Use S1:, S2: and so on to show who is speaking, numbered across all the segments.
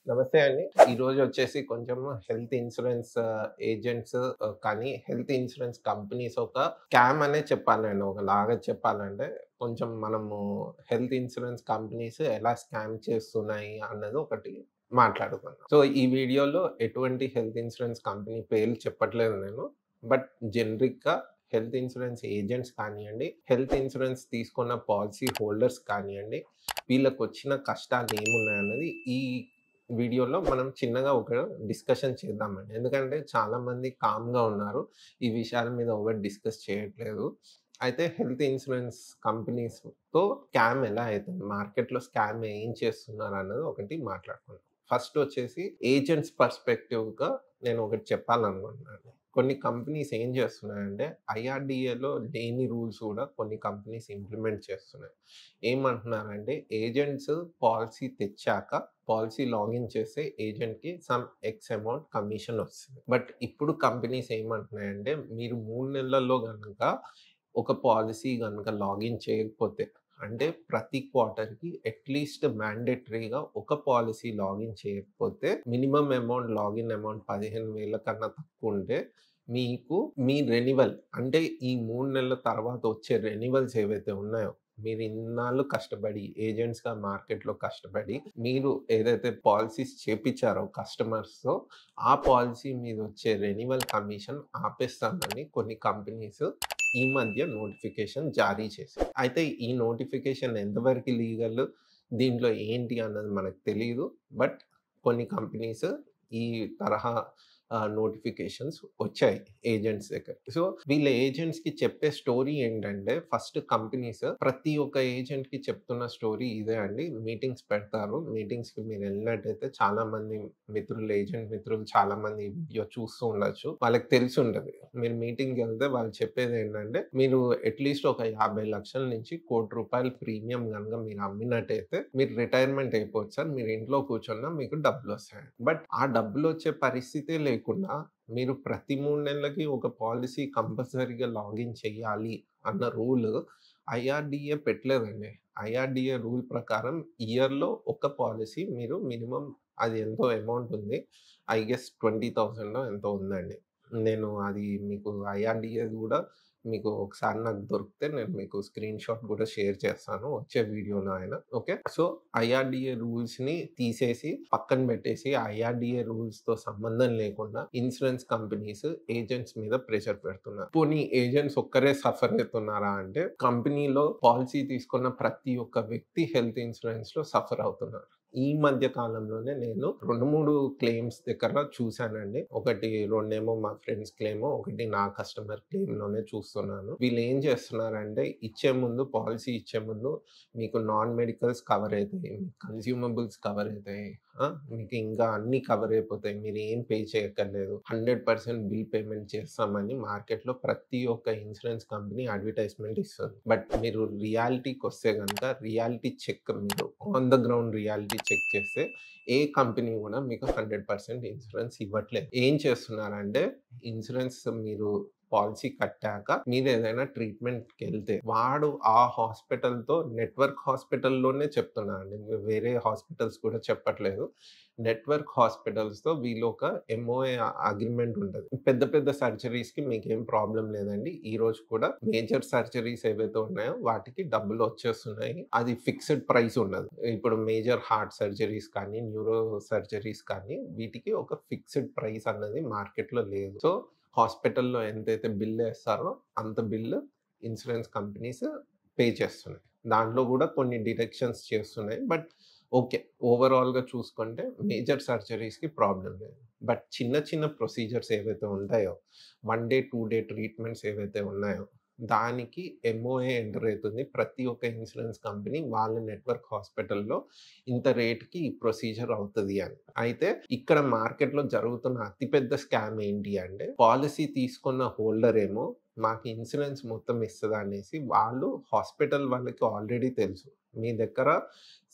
S1: నమస్తే అండి. ఈరోజు వచ్చేసి కొంచెం హెల్త్ ఇన్స్యూరెన్స్ ఏజెంట్స్ కానీ హెల్త్ ఇన్స్యూరెన్స్ కంపెనీస్ ఒక స్కామ్ అనే చెప్పాలండి. ఒకలాగా చెప్పాలంటే కొంచెం మనము హెల్త్ ఇన్స్యూరెన్స్ కంపెనీస్ ఎలా స్కామ్ చేస్తున్నాయి అన్నది ఒకటి మాట్లాడుకుందాం. సో, ఈ వీడియోలో ఎటువంటి హెల్త్ ఇన్స్యూరెన్స్ కంపెనీ పేర్లు చెప్పట్లేదు నేను. బట్ జనరిక్‌గా హెల్త్ ఇన్స్యూరెన్స్ ఏజెంట్స్ కానియండి, హెల్త్ ఇన్స్యూరెన్స్ తీసుకున్న పాలిసీ హోల్డర్స్ కానియండి, వీళ్ళకొచ్చిన కష్టాలు ఏమున్నాయన్నది ఈ వీడియోలో మనం చిన్నగా ఒక డిస్కషన్ చేద్దామండి. ఎందుకంటే చాలామంది కామ్‌గా ఉన్నారు. ఈ విషయాల మీద ఎవరు డిస్కస్ చేయట్లేదు. అయితే హెల్త్ ఇన్స్యూరెన్స్ కంపెనీస్‌తో స్కామ్ ఎలా అయితుంది? మార్కెట్‌లో స్కామ్ ఏం చేస్తున్నారన్నది ఒకటి మాట్లాడుకుందాం. ఫస్ట్ వచ్చేసి ఏజెంట్స్ పర్స్‌పెక్టివ్‌గా నేను ఒకటి చెప్పాలనుకుంటున్నాను. కొన్ని కంపెనీస్ ఏం చేస్తున్నాయంటే ఐఆర్‌డీఏలో లేని రూల్స్ కూడా కొన్ని కంపెనీస్ ఇంప్లిమెంట్ చేస్తున్నాయి. ఏమంటున్నారంటే ఏజెంట్స్ పాలిసీ తెచ్చాక పాలిసీ లాగిన్ చేస్తే ఏజెంట్‌కి సమ్ ఎక్స్ అమౌంట్ కమిషన్ వస్తది. బట్ ఇప్పుడు కంపెనీస్ ఏమంటున్నాయంటే మీరు 3 నెలల్లో గనక ఒక పాలిసీ గనక లాగిన్ చేయకపోతే అంటే ప్రతి క్వార్టర్‌కి అట్‌లీస్ట్ మ్యాండేటరీగా ఒక పాలిసీ లాగిన్ చేయకపోతే మినిమమ్ అమౌంట్ లాగిన్ అమౌంట్ 15,000 కన్నా తక్కువుంటే మీకు మీ రెన్యువల్ అంటే ఈ 3 నెలల తర్వాత వచ్చే రెన్యువల్స్ ఏవైతే ఉన్నాయో మీరు ఇన్నాళ్ళు కష్టపడి ఏజెంట్స్‌గా మార్కెట్‌లో కష్టపడి మీరు ఏదైతే పాలిసీస్ చేపిచ్చారో కస్టమర్స్‌తో ఆ పాలిసీ మీద వచ్చే రెన్యువల్ కమిషన్ ఆపేస్తామని కొన్ని కంపెనీస్ ఈ మధ్య నోటిఫికేషన్ జారీ చేశాయి. అయితే ఈ నోటిఫికేషన్ ఎంతవరకు లీగల్, దీంట్లో ఏంటి అన్నది మనకు తెలీదు. బట్ కొన్ని కంపెనీస్ ఈ తరహా నోటిఫికేషన్స్ వచ్చాయి ఏజెంట్స్ దగ్గర. సో, వీళ్ళ ఏజెంట్స్‌కి చెప్పే స్టోరీ ఏంటంటే ఫస్ట్ కంపెనీస్ ప్రతి ఒక్క ఏజెంట్‌కి చెప్తున్న స్టోరీ ఇదే అండి. మీటింగ్స్ పెడతారు. మీటింగ్స్‌కి మీరెళ్ళినట్టయితే చాలామంది మిత్రులు, ఏజెంట్ మిత్రులు చాలామంది ఈ వీడియో చూస్తూ ఉండొచ్చు. వాళ్ళకి తెలిసుంటది. మీరు మీటింగ్‌కెళ్తే వాళ్ళు చెప్పేదేంటంటే, మీరు అట్‌లీస్ట్ ఒక 50,00,000 నుంచి ₹1,00,00,000 ప్రీమియం గనక మీరు అమ్మినట్టయితే మీరు రిటైర్మెంట్ అయిపోవచ్చు సార్. మీరు ఇంట్లో కూర్చున్నా మీకు డబ్బులొస్తాయి. బట్ ఆ డబ్బులొచ్చే పరిస్థితే లేకుండా మీరు ప్రతి 3 నెలలకి ఒక పాలిసీ కంపల్సరీగా లాగిన్ చేయాలి అన్న రూల్ ఐఆర్‌డీఏ పెట్టలేదండి. ఐఆర్‌డీఏ రూల్ ప్రకారం ఇయర్‌లో ఒక పాలిసీ మీరు మినిమమ్ అది ఎంతో అమౌంట్ ఉంది. ఐ గెస్ 20,000 ఎంతో ఉందండి. నేను అది మీకు ఐఆర్‌డీఏది గూడా మీకు ఒకసారి నాకు దొరికితే నేను మీకు స్క్రీన్‌షాట్ గూడా షేర్ చేస్తాను. వచ్చే వీడియోలో అయినా. ఓకే. సో, ఐఆర్‌డీఏ రూల్స్‌ని తీసేసి పక్కన పెట్టేసి ఐఆర్‌డీఏ రూల్స్‌తో సంబంధం లేకుండా ఇన్స్యూరెన్స్ కంపెనీస్ ఏజెంట్స్ మీద ప్రెషర్ పెడుతున్నారు. పోనీ ఏజెంట్స్ ఒక్కరే సఫర్ అవుతున్నారా అంటే కంపెనీలో పాలిసీ తీసుకున్న ప్రతి ఒక్క వ్యక్తి హెల్త్ ఇన్స్యూరెన్స్‌లో సఫర్ అవుతున్నారు. ఈ మధ్య కాలంలోనే నేను 2, 3 క్లెయిమ్స్ దగ్గర చూసానండి. ఒకటి రెండేమో మా ఫ్రెండ్స్ క్లెయిము, ఒకటి నా కస్టమర్ క్లెయిమ్‌లోనే చూస్తున్నాను. వీళ్ళేం చేస్తున్నారంటే పాలిసీ ఇచ్చే ముందు మీకు నాన్ మెడికల్స్ కవర్ అయితాయి. కన్స్యూమబుల్స్ కవర్ అయితాయి. మీకు ఇంకా అన్నీ కవర్ అయిపోతాయి. మీరేం పే చేయక్కర్లేదు. 100% బిల్ పేమెంట్ చేస్తామని మార్కెట్‌లో ప్రతి ఒక్క ఇన్స్యూరెన్స్ కంపెనీ అడ్వర్టైజ్‌మెంట్ ఇస్తుంది. బట్ మీరు రియాలిటీకొస్తే గనక రియాలిటీ చెక్ మీరు on the ground reality check చేస్తే ఏ కంపెనీ గూడా మీకు 100% ఇన్స్యూరెన్స్ ఇవ్వట్లేదు. ఏం చేస్తున్నారంటే ఇన్స్యూరెన్స్ మీరు పాలిసీ కట్టాక మీరేదైనా ట్రీట్‌మెంట్‌కెళ్తే వాడు ఆ హాస్పిటల్‌తో నెట్వర్క్ హాస్పిటల్‌లోనే చెప్తున్నానండి. వేరే హాస్పిటల్స్ కూడా చెప్పట్లేదు. నెట్వర్క్ హాస్పిటల్స్‌తో వీళ్ళొక ఎంఓఏ అగ్రీమెంట్ ఉంటది. పెద్ద పెద్ద సర్జరీస్‌కి మీకేం ప్రాబ్లమ్ లేదండి. ఈరోజు కూడా మేజర్ సర్జరీస్ ఏవైతే ఉన్నాయో వాటికి డబ్బులొచ్చేస్తున్నాయి. అది ఫిక్స్‌డ్ ప్రైస్ ఉండదు. ఇప్పుడు మేజర్ హార్ట్ సర్జరీస్ కానీ, న్యూరో సర్జరీస్ కానీ వీటికి ఒక ఫిక్స్‌డ్ ప్రైస్ అన్నది మార్కెట్‌లో లేదు. సో, హాస్పిటల్‌లో ఎంతైతే బిల్లేస్తారో అంత బిల్లు ఇన్స్యూరెన్స్ కంపెనీస్ పే చేస్తున్నాయి. దాంట్లో గూడా కొన్ని డిడక్షన్స్ చేస్తున్నాయి. But okay. ఓవరాల్‌గా చూసుకుంటే మేజర్ సర్జరీస్‌కి ప్రాబ్లమ్ లేదు. బట్ చిన్న చిన్న ప్రొసీజర్స్ ఏవైతే ఉంటాయో 1 డే, 2 డే ట్రీట్మెంట్స్ ఏవైతే ఉన్నాయో దానికి ఎంఓఏ ఎంటర్ అయితుంది. ప్రతి ఒక్క ఇన్స్యూరెన్స్ కంపెనీ వాళ్ళ నెట్వర్క్ హాస్పిటల్‌లో ఇంత రేట్‌కి ఈ ప్రొసీజర్ అవుతది అని. అయితే ఇక్కడ మార్కెట్‌లో జరుగుతున్న అతి పెద్ద స్కామ్ ఏంటి అంటే పాలిసీ తీసుకున్న హోల్డర్ ఏమో మాకు ఇన్సూరెన్స్ మొత్తం ఇస్తదా అనేసి వాళ్ళు హాస్పిటల్ వాళ్ళకి ఆల్రెడీ తెలుసు. మీ దగ్గర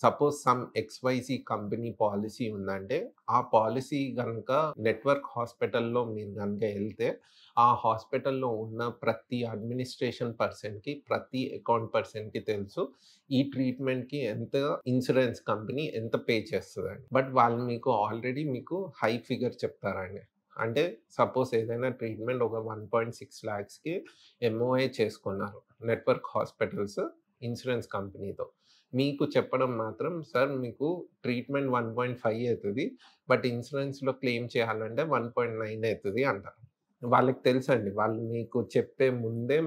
S1: suppose some XYZ company policy ఉందంటే, ఆ పాలిసీ గనక నెట్వర్క్ హాస్పిటల్‌లో మీరు గనక ఎళ్తే, ఆ హాస్పిటల్‌లో ఉన్న ప్రతి అడ్మినిస్ట్రేషన్ పర్సన్‌కి, ప్రతి అకౌంట్ పర్సన్‌కి తెలుసు. ఈ ట్రీట్‌మెంట్‌కి ఎంత ఇన్సూరెన్స్ కంపెనీ ఎంత పే చేస్తదని. బట్ వాళ్ళు మీకు ఆల్రెడీ మీకు హై ఫిగర్ చెప్తారండి. అంటే సపోజ్ ఏదైనా ట్రీట్మెంట్ ఒక 1.6 లాక్స్‌కి ఎంఓఏ చేసుకున్నారు నెట్వర్క్ హాస్పిటల్స్ ఇన్సూరెన్స్ కంపెనీతో. మీకు చెప్పడం మాత్రం సార్ మీకు ట్రీట్మెంట్ 1.5 అయితది. బట్ ఇన్సూరెన్స్‌లో క్లెయిమ్ చేయాలంటే 1.9 అయితది అంటారు. వాళ్ళకి తెలుసండి. వాళ్ళు మీకు చెప్పే ముందే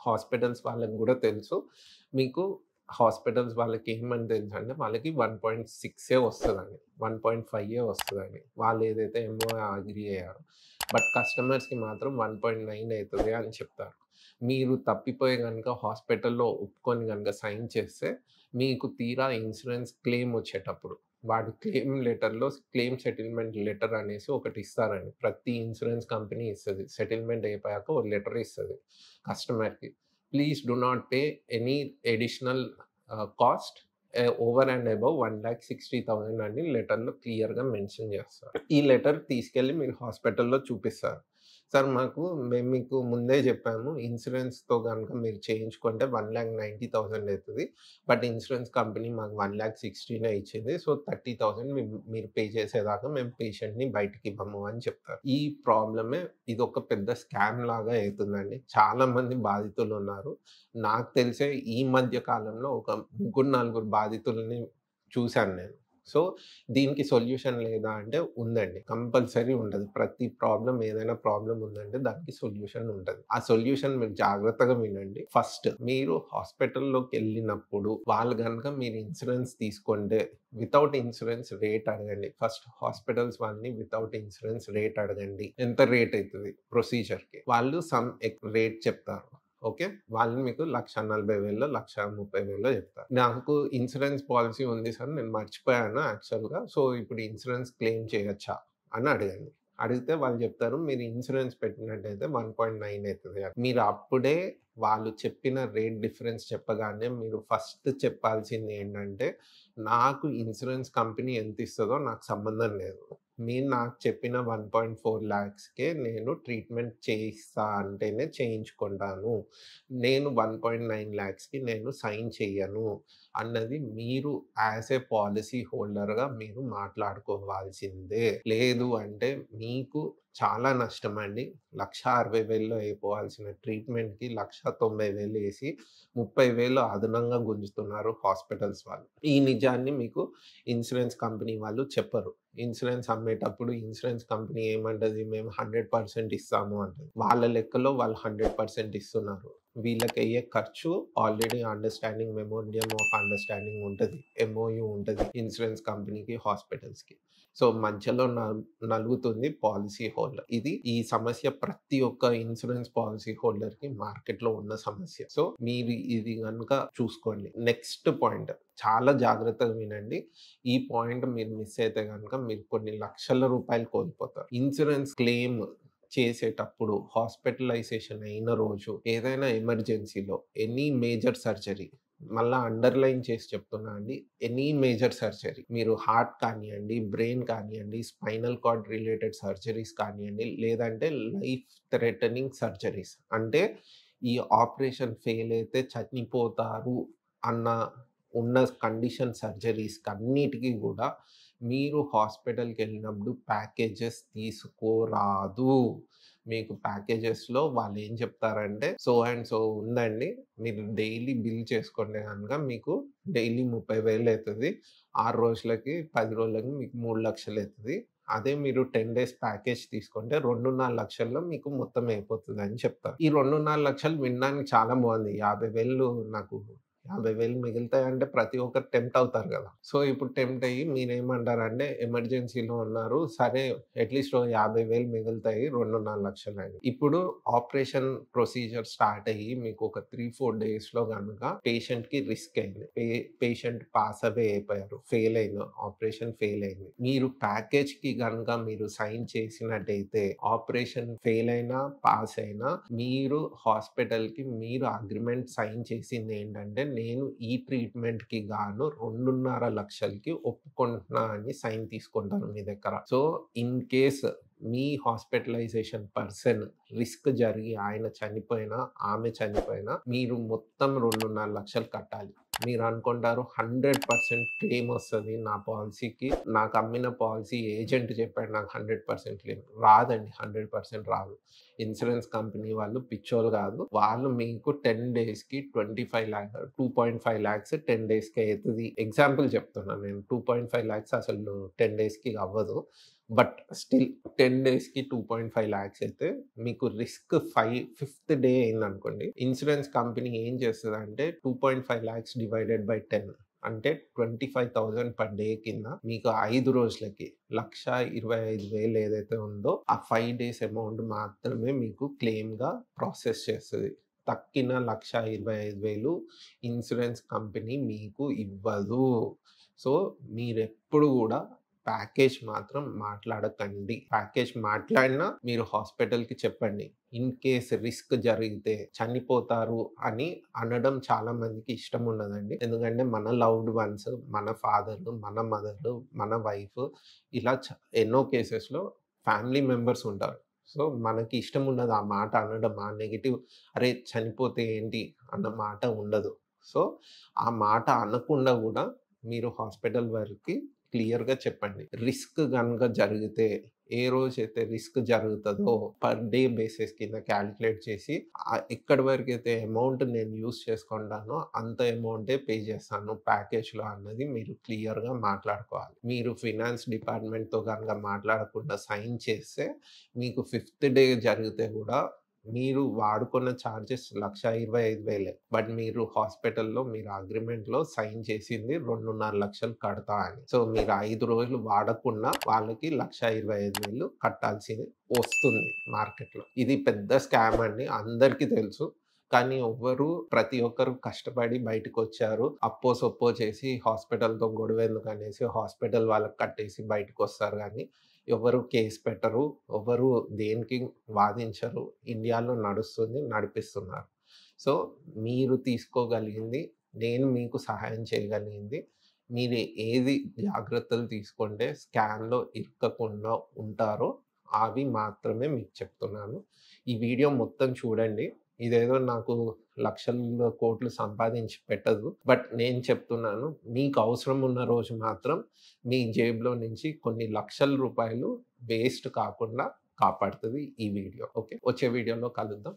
S1: హాస్పిటల్స్ వాళ్ళకి గూడా తెలుసు. మీకు హాస్పిటల్స్ వాళ్ళకి ఏమని తెలుసంటే వాళ్ళకి 1.6 వస్తదండి. 1.5 వస్తదండి. వాళ్ళు ఏదైతే ఎంఓఏ అగ్రీ అయ్యారో. బట్ కస్టమర్స్‌కి మాత్రం 1.9 అయితది అని చెప్తారు. మీరు తప్పిపోయి గనుక హాస్పిటల్‌లో ఒప్పుకొని గనుక సైన్ చేస్తే మీకు తీరా ఇన్సూరెన్స్ క్లెయిమ్ వచ్చేటప్పుడు వాడి క్లెయిమ్ లెటర్‌లో క్లెయిమ్ సెటిల్మెంట్ లెటర్ అనేసి ఒకటి ఇస్తారండి. ప్రతి ఇన్సూరెన్స్ కంపెనీ ఇస్తది. సెటిల్మెంట్ అయిపోయాక ఒక లెటర్ ఇస్తది కస్టమర్‌కి. Please do not pay any additional cost over and above 1,60,000 అని లెటర్‌లో క్లియర్‌గా మెన్షన్ చేస్తారు. ఈ లెటర్ తీసుకెళ్ళి మీరు హాస్పిటల్‌లో చూపిస్తారు. సార్ మేము మీకు ముందే చెప్పాము ఇన్సూరెన్స్‌తో గనుక మీరు చేయించుకుంటే 1,90,000 అయితది. బట్ ఇన్సూరెన్స్ కంపెనీ మాకు 1,60,000 ఇచ్చింది. సో, 30,000 మీరు పే చేసేదాకా మేము పేషెంట్‌ని బయటికివ్వము అని చెప్తారు. ఈ ప్రాబ్లమే ఇదొక పెద్ద స్కామ్ లాగా అయితుందండి. చాలా మంది బాధితులున్నారు. నాకు తెలిసే ఈ మధ్య కాలంలో ఒక ముగ్గురు, నలుగురు బాధితులని చూసాను నేను. సో, దీనికి సొల్యూషన్ లేదా అంటే ఉందండి. కంపల్సరీ ఉంటది. ప్రతి ఏదైనా ప్రాబ్లమ్ ఉందంటే దానికి సొల్యూషన్ ఉంటది. ఆ సొల్యూషన్ మీరు జాగ్రత్తగా వినండి. ఫస్ట్ మీరు హాస్పిటల్‌లోకెళ్ళినప్పుడు వాళ్ళు గనక మీరు ఇన్సూరెన్స్ తీసుకుంటే వితౌట్ ఇన్సూరెన్స్ రేట్ అడగండి. ఫస్ట్ హాస్పిటల్స్ వాళ్ళని వితౌట్ ఇన్సూరెన్స్ రేట్ అడగండి. ఎంత రేట్ అయితది ప్రొసీజర్‌కి? వాళ్ళు సమ్ రేట్ చెప్తారు. ఓకే. వాళ్ళు మీకు 1,40,000 1,30,000 చెప్తారు. నాకు ఇన్సూరెన్స్ పాలిసీ ఉంది సార్. నేను మర్చిపోయాను యాక్చువల్‌గా. సో, ఇప్పుడు ఇన్సూరెన్స్ క్లెయిమ్ చేయొచ్చా? అని అడగండి. అడిగితే వాళ్ళు చెప్తారు మీరు ఇన్సూరెన్స్ పెట్టినట్టయితే 1.9 అయితది అని. మీరు అప్పుడే వాళ్ళు చెప్పిన రేట్ డిఫరెన్స్ చెప్పగానే మీరు ఫస్ట్ చెప్పాల్సింది ఏంటంటే, నాకు ఇన్సూరెన్స్ కంపెనీ ఎంత ఇస్తదో నాకు సంబంధం లేదు. మీరు నాకు చెప్పిన 1.4 లాక్స్‌కే నేను ట్రీట్మెంట్ చేయిస్తా అంటేనే చేయించుకుంటాను. నేను 1.9 లాక్స్‌కి నేను సైన్ చెయ్యను అన్నది మీరు యాస్ ఏ పాలిసీ హోల్డర్‌గా మీరు మాట్లాడుకోవాల్సిందే. లేదు అంటే మీకు చాలా నష్టమండి. 1,60,000లో అయిపోవాల్సిన ట్రీట్మెంట్‌కి 1,90,000 ఏసి 30,000 అదనంగా గుంజుతున్నారు హాస్పిటల్స్ వాళ్ళు. ఈ నిజాన్ని మీకు ఇన్సూరెన్స్ కంపెనీ వాళ్ళు చెప్పరు. ఇన్సూరెన్స్ అమ్మేటప్పుడు ఇన్సూరెన్స్ కంపెనీ ఏమంటది మేము 100% ఇస్తాము అంటది. వాళ్ళ లెక్కలో వాళ్ళు 100% ఇస్తున్నారు. వీళ్ళకయ్యే ఖర్చు already understanding memorandum of understanding ఉంటది. ఎంఓయూ ఉంటది ఇన్సూరెన్స్ కంపెనీకి, హాస్పిటల్స్‌కి. సో, మధ్యలో నలుగుతుంది పాలిసీ హోల్డర్. ఈ సమస్య ప్రతి ఒక్క ఇన్సూరెన్స్ పాలిసీ హోల్డర్‌కి మార్కెట్‌లో ఉన్న సమస్య. సో, మీరు ఇది గనుక చూసుకోండి. నెక్స్ట్ పాయింట్ చాలా జాగ్రత్తగా వినండి. ఈ పాయింట్ మీరు మిస్ అయితే గనుక మీరు కొన్ని లక్షల రూపాయలు కోల్పోతారు. ఇన్సూరెన్స్ క్లెయిమ్ చేసేటప్పుడు హాస్పిటలైజేషన్ అయిన రోజు ఏదైనా ఎమర్జెన్సీలో ఎనీ మేజర్ సర్జరీ మళ్ళా అండర్‌లైన్ చేసి చెప్తున్నా అండి. ఎనీ మేజర్ సర్జరీ మీరు హార్ట్ కానియండి, బ్రెయిన్ కానియండి, స్పైనల్ కార్డ్ రిలేటెడ్ సర్జరీస్ కానియండి, లేదంటే లైఫ్ థ్రెటనింగ్ సర్జరీస్ అంటే ఈ ఆపరేషన్ ఫెయిల్ అయితే చనిపోతారు అన్న ఉన్న కండిషన్ సర్జరీస్‌కన్నిటికి గూడా మీరు హాస్పిటల్‌కెళ్ళినప్పుడు ప్యాకేజెస్ తీసుకోరాదు. మీకు ప్యాకేజెస్‌లో వాళ్ళేం చెప్తారంటే సో అండ్ సో ఉందండి. మీరు డైలీ బిల్ చేసుకుంటే గనక మీకు డైలీ 30,000 అయితది. 6 రోజులకి, 10 రోజులకి మీకు 3,00,000 అయితది. అదే మీరు 10 డేస్ ప్యాకేజ్ తీసుకుంటే 2,50,000లో మీకు మొత్తం అయిపోతదని చెప్తారు. ఈ 2,50,000 వినడానికి చాలా బావుంది. 50,000 నాకు 50,000 మిగులుతాయంటే ప్రతి ఒక్కరు టెంప్ట్ అవుతారు గదా! సో, ఇప్పుడు టెంప్ట్ అయ్యి మీరేమంటారంటే ఎమర్జెన్సీలో ఉన్నారు. సరే అట్‌లీస్ట్ ఓ 50,000 మిగులుతాయి 2.5 లక్షలని. ఇప్పుడు ఆపరేషన్ ప్రొసీజర్ స్టార్ట్ అయ్యి మీకు ఒక 3, 4 డేస్‌లో గనుక పేషెంట్‌కి రిస్క్ అయింది. పేషెంట్ పాస్ అవే అయిపోయారు. ఫెయిల్ అయింది. ఆపరేషన్ ఫెయిల్ అయింది. మీరు ప్యాకేజ్‌కి గనుక మీరు సైన్ చేసినట్టయితే ఆపరేషన్ ఫెయిల్ అయినా, పాస్ అయినా మీరు హాస్పిటల్‌కి మీరు అగ్రీమెంట్ సైన్ చేసిందేంటంటే, నేను ఈ ట్రీట్‌మెంట్‌కి గాను 2.5 లక్షలకి ఒప్పుకుంటున్నా అని సైన్ తీసుకుంటాను మీ దగ్గర. సో, ఇన్ కేస్ మీ హాస్పిటలైజేషన్ పర్సన్ రిస్క్ జరిగి ఆయన చనిపోయినా, ఆమె చనిపోయినా మీరు మొత్తం 2.5 లక్షలు కట్టాలి. మీరనుకుంటారు 100% క్లెయిమ్ ఒస్తది నా పాలిసీకి. నాకు అమ్మిన పాలిసీ ఏజెంట్ చెప్పాడు నాకు 100% క్లెయిమ్. రాదండి. 100% రాదు. ఇన్స్యూరెన్స్ కంపెనీ వాళ్ళు పిచ్చోళ్ళు గాదు. వాళ్ళు మీకు 10 డేస్‌కి 2.5 లాక్స్ 10 డేస్‌కే అయితది. ఎగ్జాంపుల్ చెప్తున్నా నేను. 2.5 లాక్స్ అసలు 10 డేస్‌కి అవ్వదు. బట్ స్టిల్ 10 డేస్‌కి 2.5 లాక్స్ అయితే మీకు రిస్క్ ఫిఫ్త్ డే అయిందనుకోండి. ఇన్స్యూరెన్స్ కంపెనీ ఏం చేస్తదంటే 2.5 లాక్స్ డివైడెడ్ బై 10 అంటే 25,000 పర్ డే కింద మీకు 5 రోజులకి 1,25,000 ఏదైతే ఉందో ఆ 5 డేస్ అమౌంట్ మాత్రమే మీకు క్లెయిమ్‌గా ప్రాసెస్ చేస్తది. తక్కిన 1,25,000 ఇన్స్యూరెన్స్ కంపెనీ మీకు ఇవ్వదు. సో, మీరెప్పుడు గూడా ప్యాకేజ్ మాత్రం మాట్లాడకండి. ప్యాకేజ్ మాట్లాడినా మీరు హాస్పిటల్‌కి చెప్పండి. ఇన్ కేస్ రిస్క్ జరిగితే చనిపోతారు అని అనడం చాలా మందికి ఇష్టం ఉండదండి. ఎందుకంటే మన లవ్డ్ వన్స్, మన ఫాదర్, మన మదర్, మన వైఫ్ ఇలా ఎన్నో కేసెస్‌లో ఫ్యామిలీ మెంబర్స్ ఉంటారు. సో, మనకి ఇష్టం ఉండదు ఆ మాట అనడం. ఆ నెగెటివ్ అరే! చనిపోతే ఏంటి అన్న మాట ఉండదు. సో, ఆ మాట అనకుండా గూడా మీరు హాస్పిటల్ వారికి క్లియర్‌గా చెప్పండి. రిస్క్ గనుక జరిగితే ఏ రోజైతే రిస్క్ జరుగుతదో పర్ డే బేసిస్ కింద కాలిక్యులేట్ చేసి ఎక్కడి వరకైతే అమౌంట్ నేను యూజ్ చేసుకుంటానో అంత అమౌంటే పే చేస్తాను ప్యాకేజ్‌లో అన్నది మీరు క్లియర్‌గా మాట్లాడుకోవాలి. మీరు ఫినాన్స్ డిపార్ట్‌మెంట్‌తో గనుక మాట్లాడకుండా సైన్ చేస్తే మీకు ఫిఫ్త్ డే జరిగితే గూడా మీరు వాడుకున్న చార్జెస్ 1,25,000 బట్ మీరు హాస్పిటల్‌లో మీరు అగ్రీమెంట్‌లో సైన్ చేసింది 2.5 లక్షలు కడతా అని. సో, మీరు 5 రోజులు వాడకుండా వాళ్ళకి 1,25,000 కట్టాల్సి వస్తుంది మార్కెట్‌లో. ఇది పెద్ద స్కామ్ అండి. అందరికీ తెలుసు. కానీ ప్రతి ఒక్కరు కష్టపడి బయటకొచ్చారు. అప్పో సొప్పో చేసి హాస్పిటల్‌తో గొడవెందుకనేసి హాస్పిటల్ వాళ్ళకి కట్టేసి బయటకొస్తారు గానీ ఎవరు కేస్ పెట్టరు. ఎవరు దేనికి వాదించరు. ఇండియాలో నడుస్తుంది, నడిపిస్తున్నారు. సో, మీరు తీసుకోగలిగింది, నేను మీకు సహాయం చేయగలిగింది, మీరు ఏది జాగ్రత్తలు తీసుకుంటే స్కామ్‌లో ఇరుక్కకుండా ఉంటారో అవి మాత్రమే మీకు చెప్తున్నాను. ఈ వీడియో మొత్తం చూడండి. ఇదేదో నాకు లక్షలు, కోట్లు సంపాదించి పెట్టదు. బట్ నేను చెప్తున్నాను మీకు అవసరం ఉన్న రోజు మాత్రం మీ జేబులో నుంచి కొన్ని లక్షల రూపాయలు వేస్ట్ కాకుండా కాపాడుతది ఈ వీడియో. ఓకే. వచ్చే వీడియోలో కలుద్దాం.